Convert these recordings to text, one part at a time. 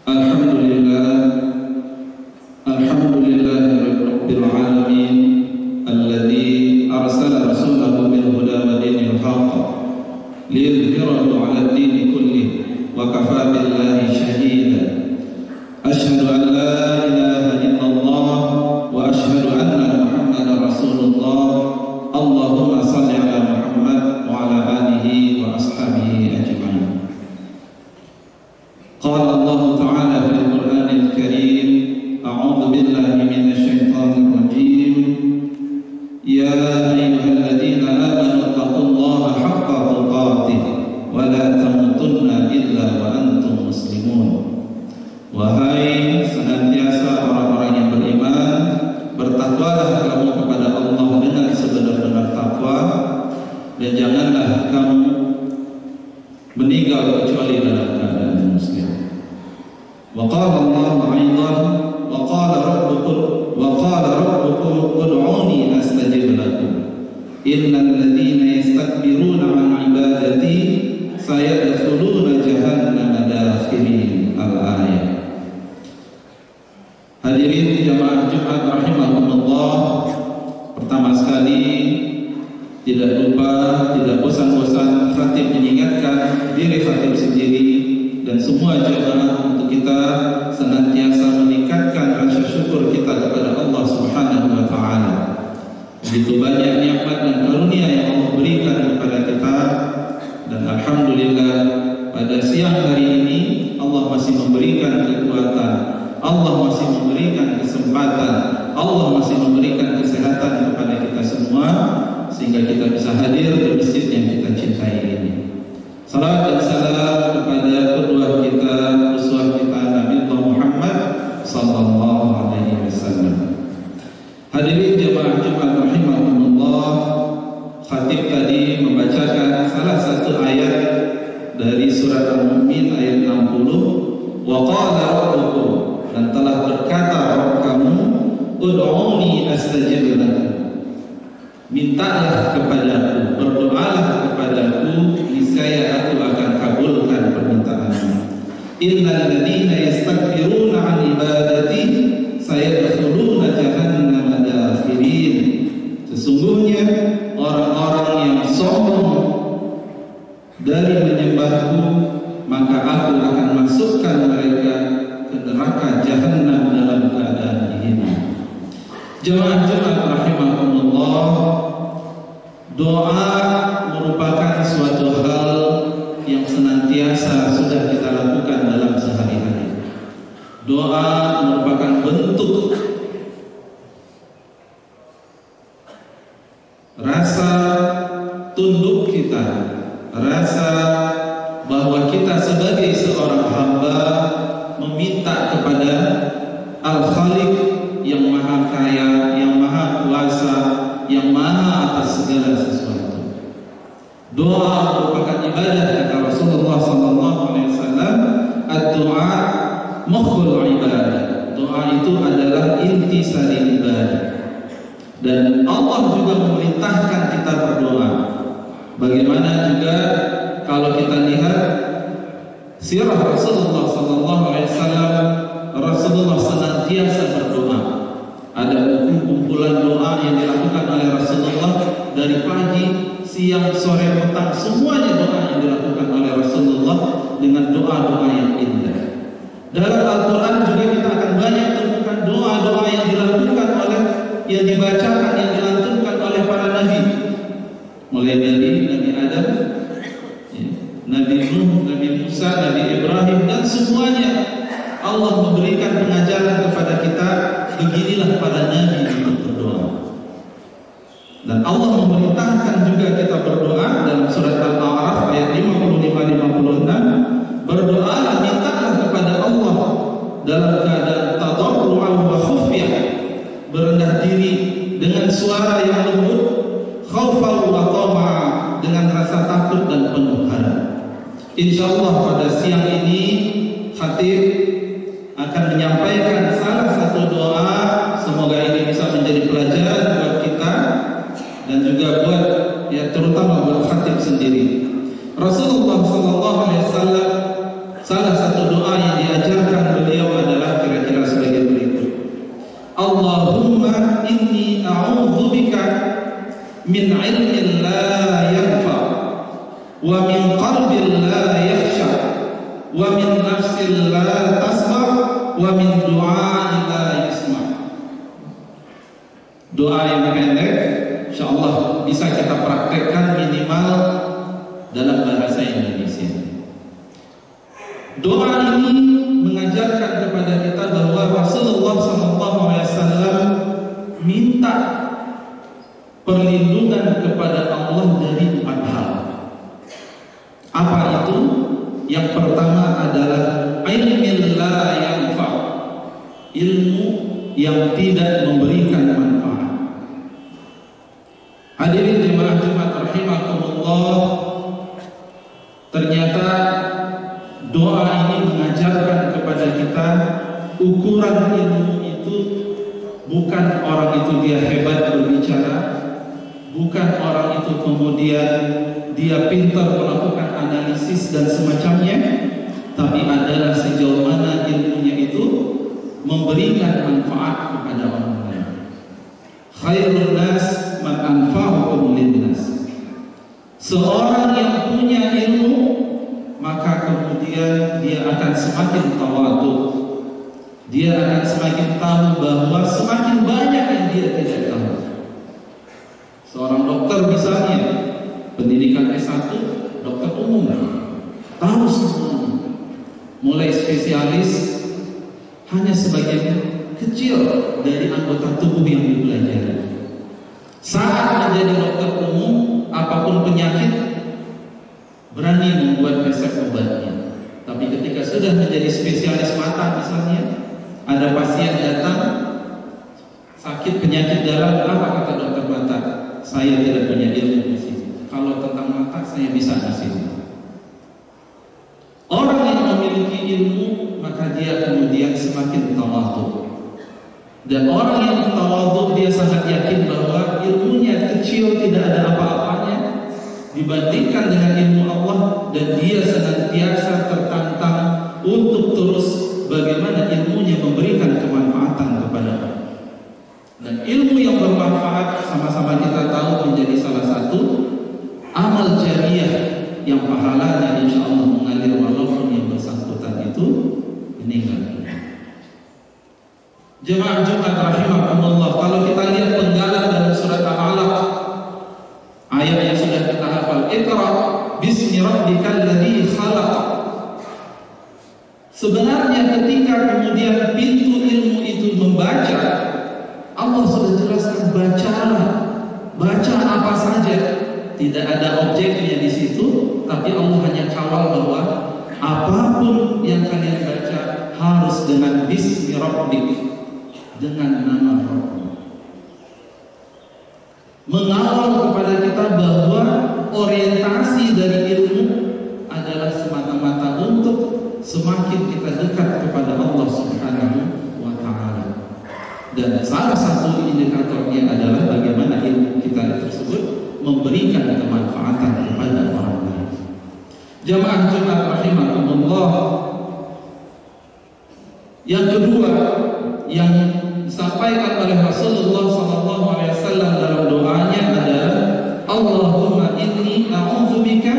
Alhamdulillah, Rabbil alamin, alladzi arsala rasulahu bil huda wa dinil haqq liyudhhirahu 'ala ad-din kullih wa kafaa billahi shahida. Asyhadu an la ilaha illallah wa asyhadu anna Muhammadar Rasulullah. Allahumma shalli 'ala Muhammad wa 'ala alihi wa ashabihi ajma'in. Qala Allah Ta'ala fil Qur'anil Karim, a'udzu billahi minasy syaithanir rajim. Ya ayyuhalladzina amanu taqullaha haqqa tuqatih wa la tamutunna illa wa antum muslimun. Wahai senantiasa orang-orang yang beriman, bertakwalah kamu kepada Allah dengan sebenar-benar takwa, dan janganlah kamu meninggal kecuali dalam keadaan muslim. Wa qala Allah aidan wa qala rabbukum ud'uni astajib lakum innal ladzina yastakbiruna 'an ibadati sayadkhuluna jahannama dakhirin. Al-ayat. Hadirin jamaah Jumat rahimakumullah, pertama sekali tidak lupa, tidak bosan-bosan khatib mengingatkan diri khatib sendiri dan semua jamaah untuk kita senantiasa meningkatkan rasa syukur kita kepada Allah Subhanahu wa taala. Begitu banyak nikmat dan karunia yang Allah berikan kepada kita, dan alhamdulillah pada siang hari ini Allah masih memberikan kekuatan, Allah masih memberikan kesempatan, Allah masih memberikan kesehatan kepada kita semua, sehingga kita bisa hadir di masjid yang kita cintai ini. Salawat dan salam kepada kedua kita, uswah kita, Nabi Muhammad sallallahu alaihi wasallam. Hadirin jamaah Jumat rahimahumullah, khatib tadi membacakan salah satu ayat dari surat Al-Mu'min ayat 60. Wa qala rabbukum, dan telah berkata Rabb kamu, ud'uni astajib lakum, mintalah kepadaku, berdoalah kepadaku, niscaya aku akan kabulkan permintaanmu. Innal ladzina yastakbiruna 'an ibadati sayadkhuluna jahannama dakhirin. Sesungguhnya orang-orang yang sombong dari menyembahku, maka aku akan masukkan mereka ke neraka jahanam dalam keadaan hina. Jemaah Jumat rahimahumullah, doa merupakan suatu hal yang senantiasa sudah kita lakukan dalam sehari-hari. Doa merupakan bentuk rasa tunduk kita, rasa bahwa kita sebagai seorang hamba meminta kepada Al-Khaliq yang maha kaya, yang maha kuasa, yang maha atas segala sesuatu. Doa merupakan ibadah, kata Rasulullah SAW. Ad-doa mukhul ibadah. Doa itu adalah inti sari ibadah. Dan Allah juga memerintahkan kita berdoa. Bagaimana juga kalau kita lihat sirah Rasulullah SAW, Rasulullah senantiasa berdoa. Ada kumpulan doa yang dilakukan oleh Rasulullah dari pagi, siang, sore, petang, semuanya doa yang dilakukan oleh Rasulullah dengan doa-doa yang indah. Dalam Al-Quran juga kita akan banyak temukan doa-doa yang dilakukan oleh, yang dibacakan, yang dilantunkan oleh para nabi, mulai dari Nabi Adam, Nabi Nuh, Nabi Musa, Nabi Ibrahim, dan semuanya Allah memberikan pengajaran kepada kita, beginilah para nabi untuk berdoa. Dan Allah memerintahkan juga kita berdoa dalam surat Al-A'raf ayat 55-56. Berdoalah, mintalah kepada Allah dalam keadaan tadarru'an wa khufyah, berendah diri dengan suara yang lembut, khaufan wa tama'a, dengan rasa takut dan penuh harap. Insyaallah pada siang ini khatib akan menyampaikan salah satu doa. Semoga ini bisa menjadi pelajaran buat kita dan juga buat, ya, terutama buat khatib sendiri. Rasulullah SAW salah satu doa yang diajarkan nafsin la tasma' wa min du'a'i la yasma'. Doa yang pendek, insyaallah bisa kita praktekkan minimal dalam bahasa Indonesia. Doa ini mengajarkan kepada kita bahwa Rasulullah SAW minta perlindungan kepada Allah dari 4 hal. Apa itu? Yang pertama adalah ilmu la yanfa', ilmu yang tidak memberikan manfaat. Hadirin jemaah Jumat rahimakumullah, ternyata doa ini mengajarkan kepada kita ukuran ilmu itu bukan orang itu dia hebat berbicara, bukan orang itu kemudian dia pintar melakukan analisis dan semacamnya, tapi adalah sejauh mana ilmunya itu memberikan manfaat kepada orang lain. Khairun nas man anfa'uhum linnas. Seorang yang punya ilmu, maka kemudian dia akan semakin tawadhu. Dia akan semakin tahu bahwa semakin banyak yang dia tidak tahu. Seorang dokter misalnya, pendidikan S1, dokter umum, tahu semuanya, mulai spesialis, hanya sebagian kecil dari anggota tubuh yang dipelajari. Saat menjadi dokter umum, apapun penyakit, berani membuat resep obatnya. Tapi ketika sudah menjadi spesialis mata misalnya, ada pasien datang sakit penyakit darah, apa kata dokter mata? Saya tidak punya ilmu di sini. Kalau tentang mata saya bisa di sini. Orang yang memiliki ilmu, maka dia kemudian semakin tawadhu. Dan orang yang tawadhu, dia sangat yakin bahwa ilmunya kecil, tidak ada apa-apanya dibandingkan dengan ilmu Allah, dan dia senantiasa tertantang untuk terus bagaimana ilmunya memberikan kemanfaatan kepada orang. Dan ilmu yang bermanfaat sama-sama kita tahu menjadi salah satu amal jariah yang pahalanya insya Allah mengalir walaupun yang bersangkutan itu meninggal. Jemaah Jumat rahimakumullah, kalau kita lihat penggalan dalam surat Al-Alaq, ayat yang sudah kita hafal, Iqra bismi rabbikal ladzi khalaq. Sebenarnya ketika kemudian pintu ilmu itu membaca, Allah sudah jelaskan, baca apa saja, tidak ada objeknya di situ, tapi Allah hanya kawal bahwa apapun yang kalian baca harus dengan bismi rabbik, dengan nama Rabb. Mengawal kepada kita bahwa orientasi dari ilmu adalah semata-mata untuk semakin kita dekat kepada Allah Subhanahu wa ta'ala. Dan salah satu indikatornya adalah bagaimana ilmu kita tersebut memberikan kemanfaatan kepada orang lain. Jamaah Jumat rahimakumullah, yang kedua yang disampaikan oleh Rasulullah SAW dalam doanya adalah Allahumma inni a'udzubika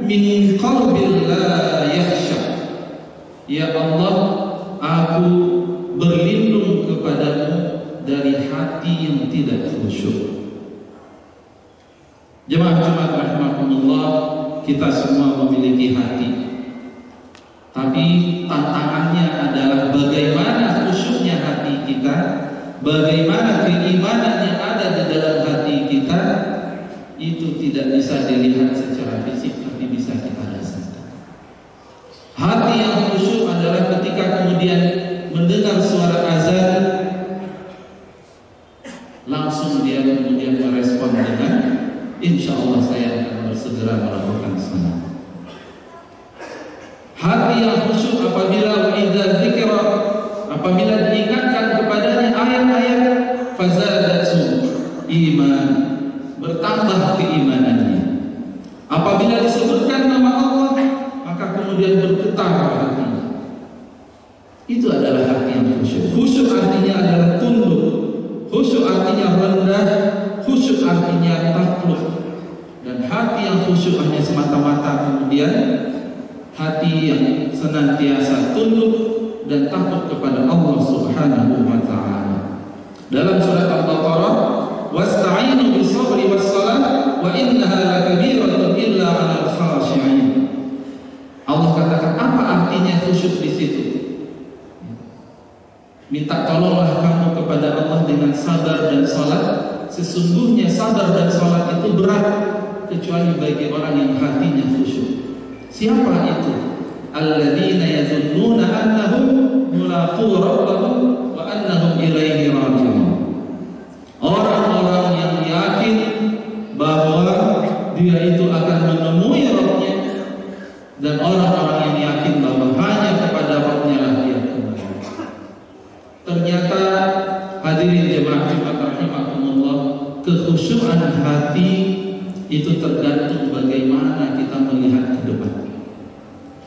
min qalbin la yakhsha. Ya Allah, aku berlindung kepadamu dari hati yang tidak khusyuk. Jemaah Jumat rahimakumullah, kita semua memiliki hati. Tapi tantangannya adalah bagaimana khusyuknya hati kita, bagaimana keimanan yang ada di dalam hati kita. Itu tidak bisa dilihat secara fisik, tapi bisa kita rasakan. Hati yang khusyuk adalah ketika kemudian mendengar suara azan, langsung dia kemudian merespon dengan insya Allah saya akan bersegera melakukan salat. Hati yang khusyuk apabila apabila diingatkan kepadanya ayat-ayat, fazadatu iman, bertambah keimanannya. Apabila disebutkan nama Allah, maka kemudian bergetar hatinya. Itu adalah hati yang khusyuk. Khusyuk artinya adalah tunduk, khusyuk artinya rendah, khusyuk artinya takluk. Dan hati yang khusyuk hanya semata-mata kemudian hati yang senantiasa tunduk dan takut kepada Allah Subhanahu wa taala. Dalam surat Al-Baqarah, wasta'inu bis-sabri was-salah wa innaha lakabiratun illa 'alal khashi'in. Allah katakan, apa artinya khusyuk di situ? Minta tolonglah kamu kepada Allah dengan sabar dan salat. Sesungguhnya sabar dan salat itu berat kecuali bagi orang yang hatinya khusyuk. Siapa itu? Alladzina yadhunnuna annahum mulaqu rabbahum wa annahum ilaihi raji'un. Orang-orang yang yakin bahwa dia itu akan menemui Rabbnya, dan orang-orang yang yakin bahwa hanya kepada Rabbnya lah dia kembali. Ternyata hadirin jemaah Jumat rahimakumullah, kekhusyuan hati itu tergantung bagaimana kita melihat ke depan.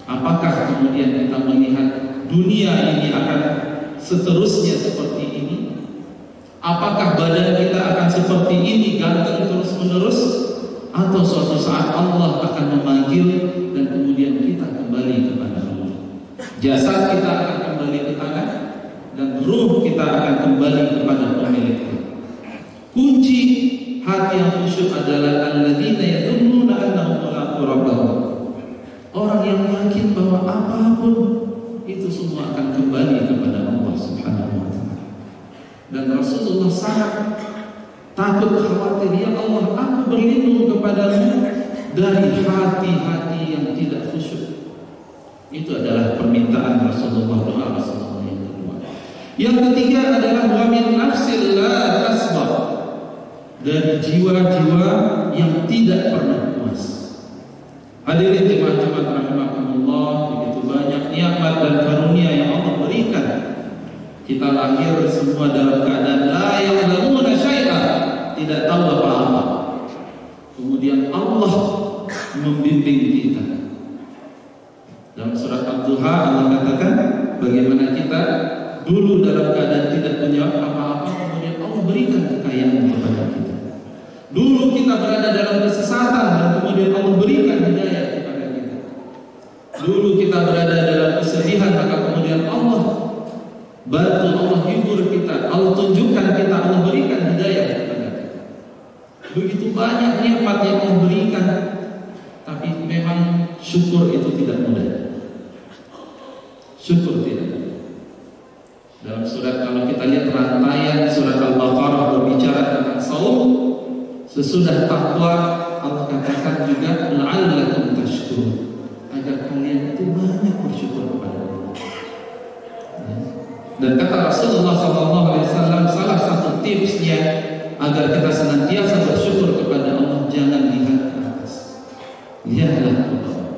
Apakah kemudian kita melihat dunia ini akan seterusnya seperti ini? Apakah badan kita akan seperti ini, ganteng terus-menerus? Atau suatu saat Allah akan memanggil dan kemudian kita kembali kepada Allah. Jasad kita akan kembali ke tanah dan ruh kita akan kembali kepada pemiliknya. Kunci hati yang khusyuk adalah alladzina yadhunnuna annahum mulaqu rabbahum. Orang yang yakin bahwa apapun itu semua akan kembali kepada Allah Subhanahu wa taala. Dan Rasulullah sangat takut, khawatir, ya Allah, aku berlindung kepadamu dari hati-hati yang tidak khusyuk. Itu adalah permintaan Rasulullah, doa Rasulullah yang kedua. Yang ketiga adalah wa min nafsil la tasbah, dari jiwa-jiwa yang tidak pernah puas. Hadirin jemaah-jemaah rahimakumullah, begitu banyak nikmat dan karunia yang Allah berikan. Kita lahir semua dalam keadaan la ya'lamuna syai'a, tidak tahu apa-apa. Kemudian Allah membimbing kita. Dalam surat Ad-Duha Allah katakan bagaimana kita dulu dalam keadaan tidak punya apa-apa, kemudian Allah berikan kekayaan kepada kita. Dulu kita berada dalam kesesatan dan kemudian Allah berikan hidayah kepada kita. Dulu kita berada dalam kesedihan, maka kemudian Allah bantu, Allah hibur kita, Allah tunjukkan kita, Allah berikan hidayah kepada kita. Begitu banyak nikmat yang Allah berikan, tapi memang syukur itu tidak mudah. Syukur tidak. Dalam surat, kalau kita lihat rantaian surat Al-Baqarah berbicara tentang saum, sesudah takwa Allah katakan juga la'allakum tashkurun, agar kalian itu banyak bersyukur kepada Allah. Dan kata Rasulullah SAW, salah satu tipsnya agar kita senantiasa bersyukur kepada Allah, jangan lihat ke atas, lihatlah ke bawah.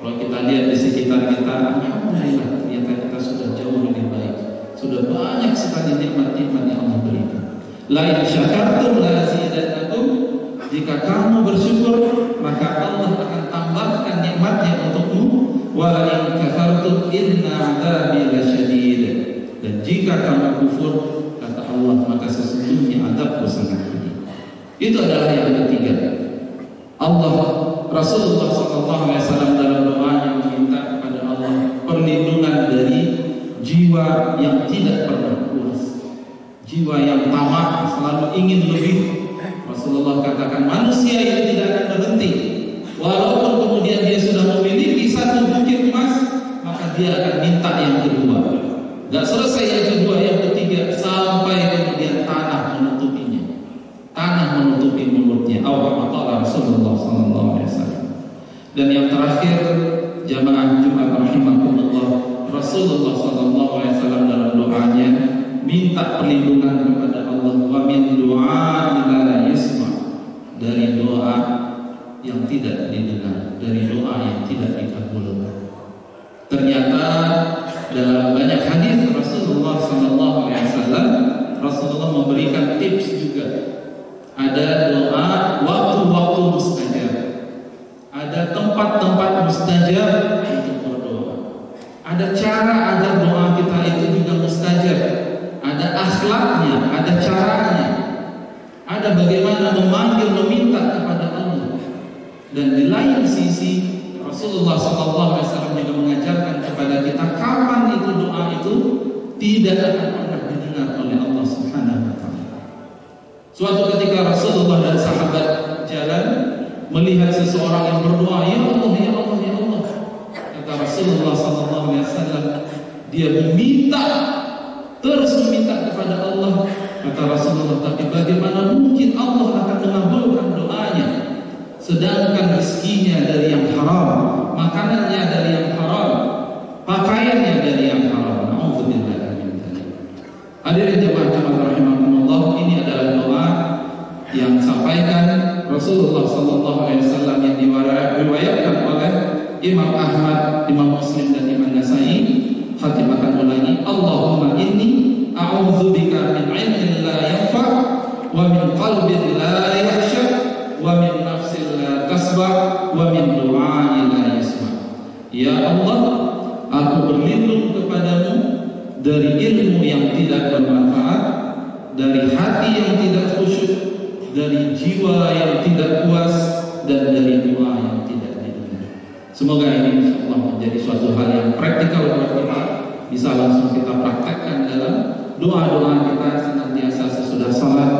Kalau kita lihat di sekitar kita, alhamdulillah, ternyata kita sudah jauh lebih baik, sudah banyak sekali nikmat-nikmat yang Allah berikan. La in syakartum la azidannakum, jika kamu bersyukur maka Allah akan tambahkan nikmatnya untukmu. Wa in kafartum inna 'adzabi lasyadid, dan jika kamu kufur, kata Allah, maka sesungguhnya azabku sangat pedih. Itu adalah yang ketiga. Allah, Rasulullah SAW dalam doanya meminta kepada Allah perlindungan dari jiwa yang tidak pernah puas, jiwa yang tamak, selalu ingin lebih. Rasulullah katakan manusia itu tidak akan berhenti, walaupun kemudian dia sudah memiliki satu bukit emas, maka dia akan minta yang kedua. Gak selesai yang kedua, yang ketiga, sampai kemudian tanah menutupinya, tanah menutupi mulutnya. Kata Rasulullah SAW. Dan yang terakhir, jamaah Jumat rahimakumullah, Rasulullah SAW dalam doanya minta perlindungan kepada Allah, wa min du'a la yasma', dari doa yang tidak didengar, dari doa yang tidak dikabulkan. Ternyata dalam banyak hadis Rasulullah SAW, Rasulullah memberikan tips juga. Ada doa waktu-waktu mustajab, ada tempat-tempat mustajab untuk berdoa, ada cara agar doa kita itu juga mustajab, ada akhlaknya, ada caranya, ada bagaimana memanggil, meminta kepada Allah. Dan di lain sisi Rasulullah SAW juga mengajarkan kepada kita kapan itu doa itu tidak akan pernah didengar oleh Allah Subhanahu wa taala. Suatu ketika Rasulullah dan sahabat jalan melihat seseorang yang berdoa, ya Allah, ya Allah, ya Allah. Kata Rasulullah SAW, dia meminta, terus meminta kepada Allah. Kata Rasulullah, tapi bagaimana mungkin Allah akan mengabulkan doanya, sedangkan rezekinya dari yang haram, makanannya dari yang haram, pakaiannya dari yang haram. Alhamdulillah. Hadirin jemaah rahimakumullah, ini adalah doa yang disampaikan Rasulullah SAW yang diriwayatkan oleh Imam Ahmad, Imam Muslim dan Imam Nasai. Khatib akan ulangi, Allahumma inni a'udzubika min ilmin la yanfa' wa min qalbin la yakhsha wa min nafsin la tasba' wa min du'ain la yasma'. Ya Allah, aku berlindung kepadamu dari ilmu yang tidak bermanfaat, dari hati yang tidak khusyuk, dari jiwa yang tidak puas, dan dari doa yang tidak didengar. Semoga ini insyaallah menjadi suatu hal yang praktikal buat kita, bisa langsung kita praktekkan dalam doa-doa kita senantiasa sesudah salat,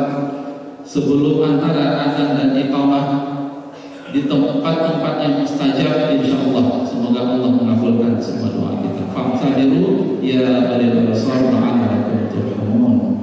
sebelum antara azan dan iqamah, di tempat-tempat yang mustajab, insyaallah. Semoga Allah mengabulkan semua doa kita. Fa'tadiru ya balil basar la'allakum turhamun.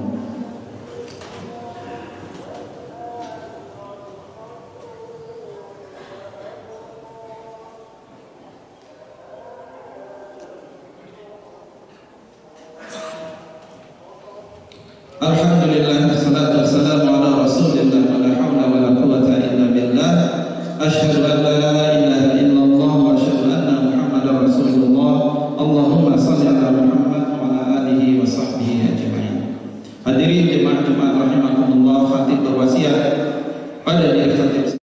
Alhamdulillah, wassalatu wassalamu ala Rasulillah, wa la haula wa la quwwata illa billah. Asyhadu an la ilaha illallah wa asyhadu anna Muhammadar Rasulullah. Allahumma shalli ala Muhammad wa ala alihi wa sahbihi ajma'in. Hadirin jemaah rahimakumullah, khatib berwasiat